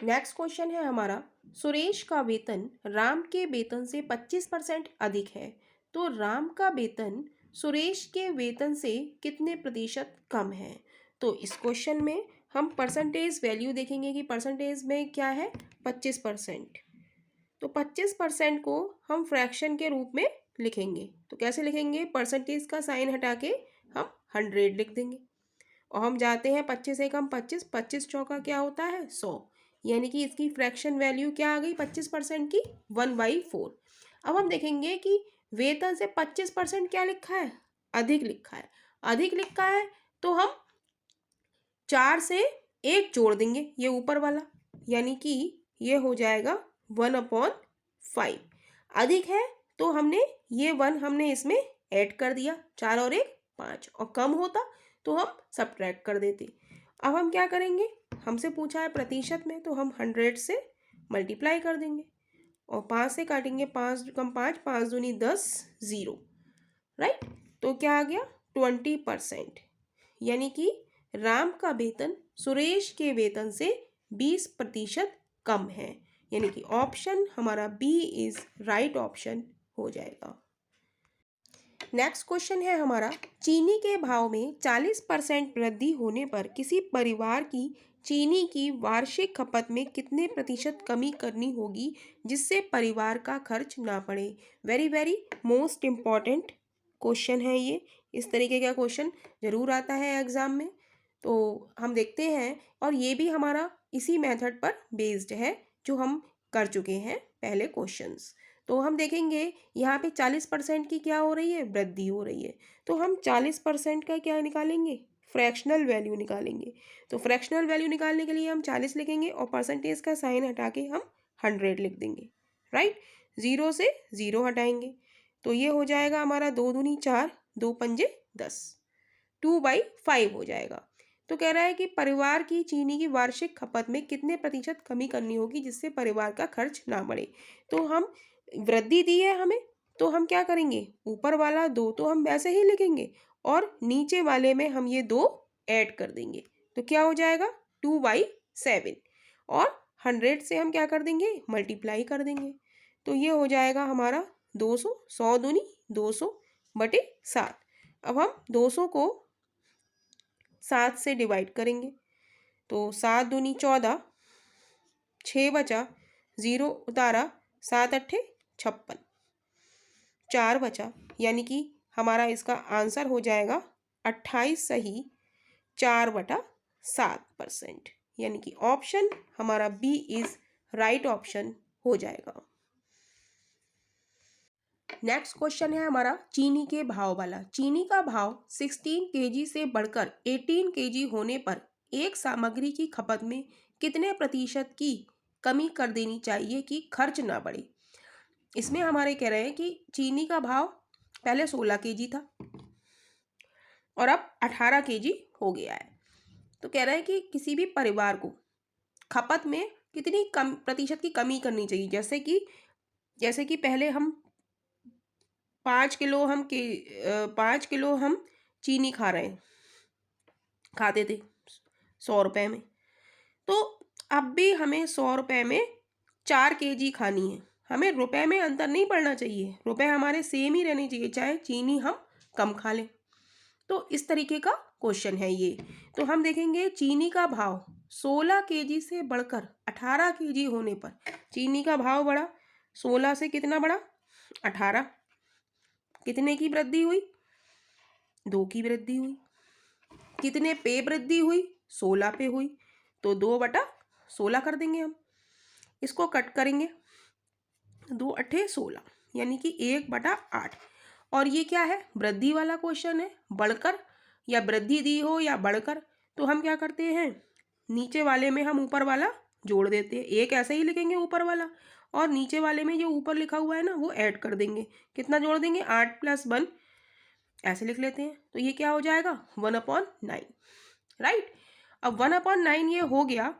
Next question है हमारा, सुरेश का वेतन राम के वेतन से 25% अधिक है, तो राम का वेतन सुरेश के वेतन से कितने प्रतिशत कम है। तो इस क्वेश्चन में हम परसेंटेज वैल्यू देखेंगे कि परसेंटेज में क्या है 25%। तो 25% को हम फ्रैक्शन के रूप में लिखेंगे। तो कैसे लिखेंगे, परसेंटेज का साइन हटा के हम 100 लिख देंगे और हम जाते हैं 25 से कम 25, 25 चौका क्या होता है 100, यानी कि इसकी फ्रैक्शन वैल्यू क्या आ गई 25% की 1/4। अब हम देखेंगे कि वेतन से 25% क्या लिखा है, अधिक लिखा है। अधिक लिखा है तो हम 4 से 1 जोड़ देंगे ये ऊपर वाला, यानी कि ये हो जाएगा 1/5। अधिक है तो हमने ये 1 हमने इसमें ऐड कर दिया, 4 और 1 5, और कम होता तो हम सब्ट्रैक्ट कर देते। अब हम क्या करेंगे, हमसे पूछा है प्रतिशत में, तो हम 100 से मल्टीप्लाई कर देंगे और 5 से काटेंगे, 5 कम 5, 5 दूनी 10, 0, राइट। तो क्या आ गया 20%, यानी कि राम का वेतन सुरेश के वेतन से 20% कम है, यानी कि ऑप्शन हमारा बी इज राइट ऑप्शन हो जाएगा। नेक्स्ट क्वेश्चन है हमारा, चीनी के भाव में 40% वृद्धि होने पर किसी परिवार की चीनी की वार्षिक खपत में कितने प्रतिशत कमी करनी होगी जिससे परिवार का खर्च ना बढ़े। Very very most important question है ये, इस तरीके का क्वेश्चन जरूर आता है एग्जाम में। तो हम देखते हैं, और ये भी हमारा इसी मेथड पर बेस्ड है जो हम कर चुके हैं पहले क्वेश्चंस। तो हम देखेंगे यहाँ पे 40% की क्या हो रही है, वृद्धि हो रही है। तो हम 40% का क्या निकालेंगे, फ्रैक्शनल वैल्यू निकालेंगे। तो फ्रैक्शनल वैल्यू निकालने के लिए हम 40 लिखेंगे और परसेंटेज का साइन हटा के हम 100 लिख देंगे, राइट। 0 से 0 हटाएंगे तो ये हो जाएगा हमारा 2 दूनी 4, 2 पंजे 10, 2/5 हो जाएगा। तो कह रहा है कि परिवार की चीनी की वार्षिक खपत में कितने प्रतिशत कमी करनी होगी जिससे परिवार का खर्च ना बढ़े। तो हम वृद्धि दी है हमें, तो हम क्या करेंगे, ऊपर वाला 2 तो हम वैसे ही लिखेंगे और नीचे वाले में हम ये 2 ऐड कर देंगे। तो क्या हो जाएगा 2/7, और 100 से हम क्या कर देंगे, मल्टीप्लाई कर देंगे। तो ये हो जाएगा हमारा 200, 100 दूनी 200/7। अब हम 200 को 7 से डिवाइड करेंगे, तो 7 दूनी 14, 6 बचा, 0 उतारा, 7 अट्ठे 56, 4 बचा, यानी कि हमारा इसका आंसर हो जाएगा 28 सही 4/7%, यानी कि ऑप्शन हमारा बी इज राइट ऑप्शन हो जाएगा। नेक्स्ट क्वेश्चन है हमारा, चीनी के भाव वाला। चीनी का भाव 16 kg से बढ़कर 18 kg होने पर एक सामग्री की खपत में कितने प्रतिशत की कमी कर देनी चाहिए कि खर्च ना बढ़े। इसमें हमारे कह रहे हैं कि चीनी का भाव पहले 16 kg था और अब 18 kg हो गया है। तो कह रहे हैं कि किसी भी परिवार को खपत में कितनी कम प्रतिशत की कमी करनी चाहिए। जैसे कि पहले हम 5 किलो हम चीनी खाते थे 100 रुपये में, तो अब भी हमें 100 रुपये में 4 kg खानी है। हमें रुपए में अंतर नहीं पड़ना चाहिए, रुपए हमारे सेम ही रहने चाहिए चाहे चीनी हम कम खा लें। तो इस तरीके का क्वेश्चन है ये। तो हम देखेंगे चीनी का भाव 16 kg से बढ़कर 18 kg होने पर, चीनी का भाव बढ़ा 16 से कितना बढ़ा 18, कितने की वृद्धि हुई 2 की वृद्धि हुई। कितने पे वृद्धि हुई 16 पे हुई, तो 2/16 कर देंगे हम। इसको कट करेंगे, 2 अट्ठे 16, यानी कि 1/8। और ये क्या है, वृद्धि वाला क्वेश्चन है, बढ़कर या वृद्धि दी हो या बढ़कर, तो हम क्या करते हैं नीचे वाले में हम ऊपर वाला जोड़ देते हैं। एक ऐसे ही लिखेंगे ऊपर वाला, और नीचे वाले में जो ऊपर लिखा हुआ है ना वो ऐड कर देंगे। कितना जोड़ देंगे 8 + 1, ऐसे लिख लेते हैं। तो ये क्या हो जाएगा 1/9, राइट। अब 1/9 ये हो गया,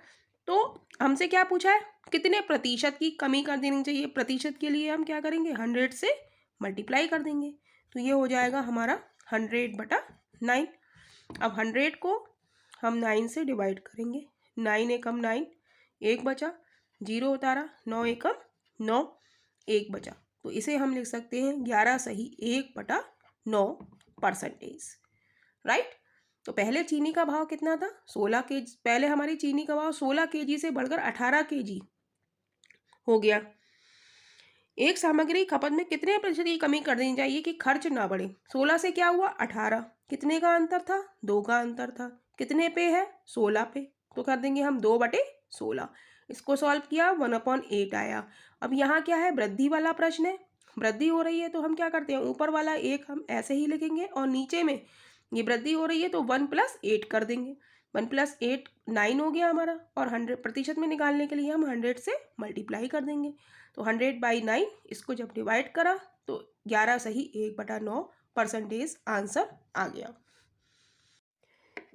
तो हमसे क्या पूछा है कितने प्रतिशत की कमी कर देनी चाहिए। प्रतिशत के लिए हम क्या करेंगे 100 से मल्टीप्लाई कर देंगे, तो ये हो जाएगा हमारा 100/9। अब 100 को हम 9 से डिवाइड करेंगे, 9 एकम 9, 1 बचा, 0 उतारा, 9 एकम 9, 1 बचा। तो इसे हम लिख सकते हैं 11 सही 1/9%। राइट। तो पहले चीनी का भाव कितना था? 16 केजी। पहले हमारी चीनी का भाव 16 केजी से बढ़कर 18 केजी हो गया। एक सामग्री खपत में कितने प्रतिशत की कमी कर देनी चाहिए कि खर्च ना बढ़े? 16 से क्या हुआ? 18। कितने का अंतर था? 2 का अंतर था। कितने पे है? 16 पे। तो कर देंगे हम 2/16। इसको सॉल्व किया, 1/8 आया। अब यहाँ क्या है? वृद्धि वाला प्रश्न है, वृद्धि हो रही है तो हम क्या करते हैं, ऊपर वाला 1 हम ऐसे ही लिखेंगे और नीचे में ये वृद्धि हो रही है तो 1 + 8 कर देंगे। 1 + 8 9 हो गया हमारा, और 100% में निकालने के लिए हम 100 से मल्टीप्लाई कर देंगे। तो 100/9 इसको जब डिवाइड करा तो 11 सही 1/9% आंसर आ गया।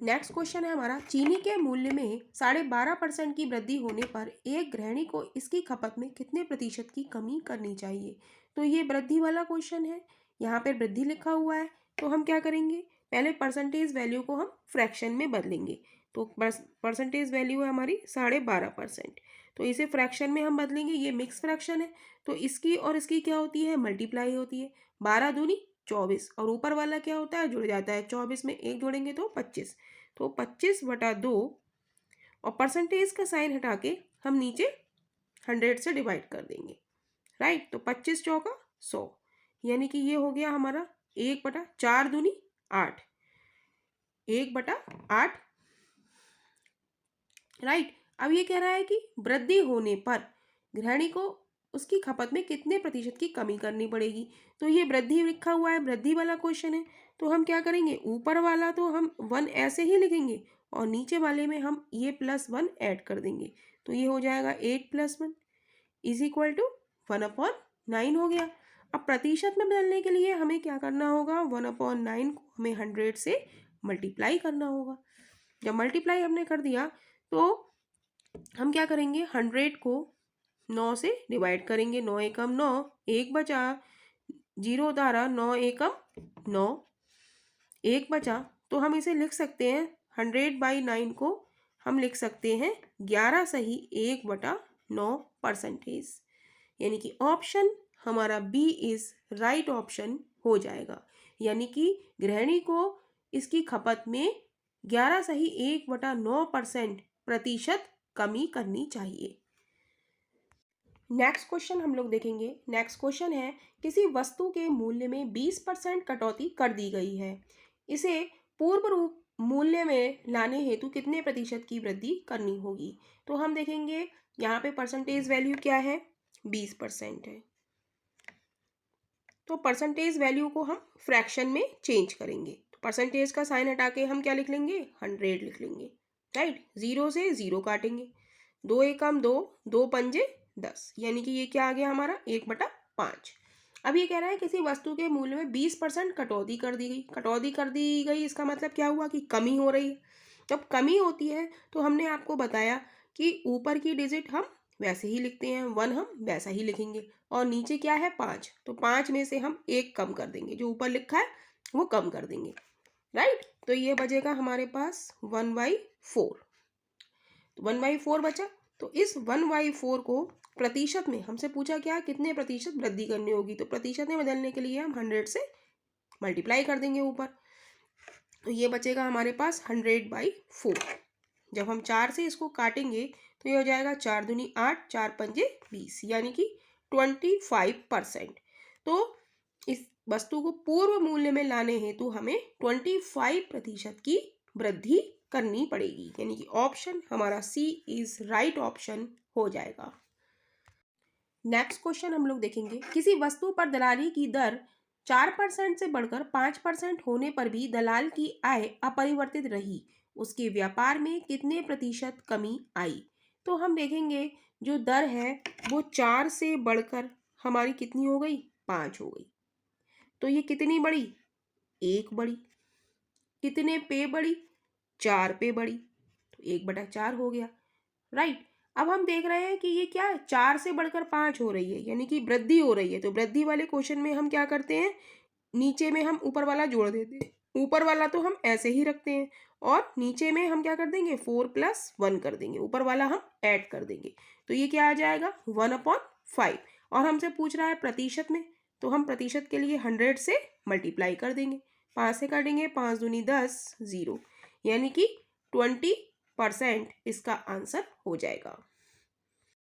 नेक्स्ट क्वेश्चन है हमारा, चीनी के मूल्य में 12.5% की वृद्धि होने पर एक गृहिणी को इसकी खपत में कितने प्रतिशत की कमी करनी चाहिए? तो ये वृद्धि वाला क्वेश्चन है, यहाँ पर वृद्धि लिखा हुआ है। तो हम क्या करेंगे, पहले परसेंटेज वैल्यू को हम फ्रैक्शन में बदलेंगे। तो परसेंटेज वैल्यू है हमारी 12.5%, तो इसे फ्रैक्शन में हम बदलेंगे। ये मिक्स फ्रैक्शन है तो इसकी और इसकी क्या होती है? मल्टीप्लाई होती है। 12 दूनी 24, और ऊपर वाला क्या होता है? जुड़ जाता है। 24 में 1 जोड़ेंगे तो 25, तो 25/2, और परसेंटेज का साइन हटा के हम नीचे 100 से डिवाइड कर देंगे। राइट। तो 25 चौका 100, यानी कि ये हो गया हमारा 1/4 दूनी 8, 1/8। राइट। अब ये कह रहा है कि वृद्धि होने पर गृहिणी को उसकी खपत में कितने प्रतिशत की कमी करनी पड़ेगी? तो ये वृद्धि लिखा हुआ है, वृद्धि वाला क्वेश्चन है। तो हम क्या करेंगे, ऊपर वाला तो हम 1 ऐसे ही लिखेंगे और नीचे वाले में हम ये +1 ऐड कर देंगे। तो ये हो जाएगा 8 + 1 = 1/9 हो गया। अब प्रतिशत में बदलने के लिए हमें क्या करना होगा, 1/9 को हमें 100 से मल्टीप्लाई करना होगा। जब मल्टीप्लाई हमने कर दिया तो हम क्या करेंगे, 100 को 9 से डिवाइड करेंगे। 9 एकम 9, 1 बचा, 0 उतारा, 9 एकम 9, 1 बचा। तो हम इसे लिख सकते हैं 100/9 को हम लिख सकते हैं 11 सही 1/9%, यानी कि ऑप्शन हमारा बी इज राइट ऑप्शन हो जाएगा। यानी कि गृहिणी को इसकी खपत में 11 सही 1/9% कमी करनी चाहिए। नेक्स्ट क्वेश्चन हम लोग देखेंगे। नेक्स्ट क्वेश्चन है, किसी वस्तु के मूल्य में 20% कटौती कर दी गई है, इसे पूर्व रूप मूल्य में लाने हेतु कितने प्रतिशत की वृद्धि करनी होगी? तो हम देखेंगे यहाँ पे परसेंटेज वैल्यू क्या है, 20% है। तो परसेंटेज वैल्यू को हम फ्रैक्शन में चेंज करेंगे। तो परसेंटेज का साइन हटा के हम क्या लिख लेंगे, 100 लिख लेंगे। राइट। 0 से 0 काटेंगे, 2 एकम 2, 2 पंजे 10, यानी कि ये क्या आ गया हमारा 1/5। अब ये कह रहा है किसी वस्तु के मूल्य में 20% कटौती कर दी गई। कटौती कर दी गई इसका मतलब क्या हुआ कि कमी हो रही है। जब कमी होती है तो हमने आपको बताया कि ऊपर की डिजिट हम वैसे ही लिखते हैं, 1 हम वैसा ही लिखेंगे, और नीचे क्या है 5, तो 5 में से हम 1 कम कर देंगे, जो ऊपर लिखा है वो कम कर देंगे। राइट। तो ये बचेगा हमारे पास 1/4। 1/4 बचा। तो इस 1/4 को प्रतिशत में हमसे पूछा क्या, कितने प्रतिशत वृद्धि करनी होगी? तो प्रतिशत में बदलने के लिए हम 100 से मल्टीप्लाई कर देंगे ऊपर। तो ये बचेगा हमारे पास 100/4। जब हम 4 से इसको काटेंगे तो ये हो जाएगा 4 दूनी 8, 4 पंजे 20, यानी कि 25%। तो इस वस्तु को पूर्व मूल्य में लाने हेतु हमें 25% की वृद्धि करनी पड़ेगी, यानी कि ऑप्शन हमारा सी इज राइट ऑप्शन हो जाएगा। नेक्स्ट क्वेश्चन हम लोग देखेंगे, किसी वस्तु पर दलाली की दर 4% से बढ़कर 5% होने पर भी दलाल की आय अपरिवर्तित रही, उसके व्यापार में कितने प्रतिशत कमी आई? तो हम देखेंगे जो दर है वो 4 से बढ़कर हमारी कितनी हो गई, 5 हो गई। तो ये कितनी बढ़ी, 1 बढ़ी। कितने पे बढ़ी, 4 पे बढ़ी, तो 1/4 हो गया। राइट। अब हम देख रहे हैं कि ये क्या है, 4 से बढ़कर 5 हो रही है, यानी कि वृद्धि हो रही है। तो वृद्धि वाले क्वेश्चन में हम क्या करते हैं, नीचे में हम ऊपर वाला जोड़ देते हैं, ऊपर वाला तो हम ऐसे ही रखते हैं और नीचे में हम क्या कर देंगे 4 + 1 कर देंगे, ऊपर वाला हम ऐड कर देंगे। तो ये क्या आ जाएगा 1/5 और हमसे पूछ रहा है प्रतिशत में, तो हम प्रतिशत के लिए 100 से मल्टीप्लाई कर देंगे। 5 से काटेंगे, 5 दूनी 10, 0 यानी कि 20% इसका आंसर हो जाएगा।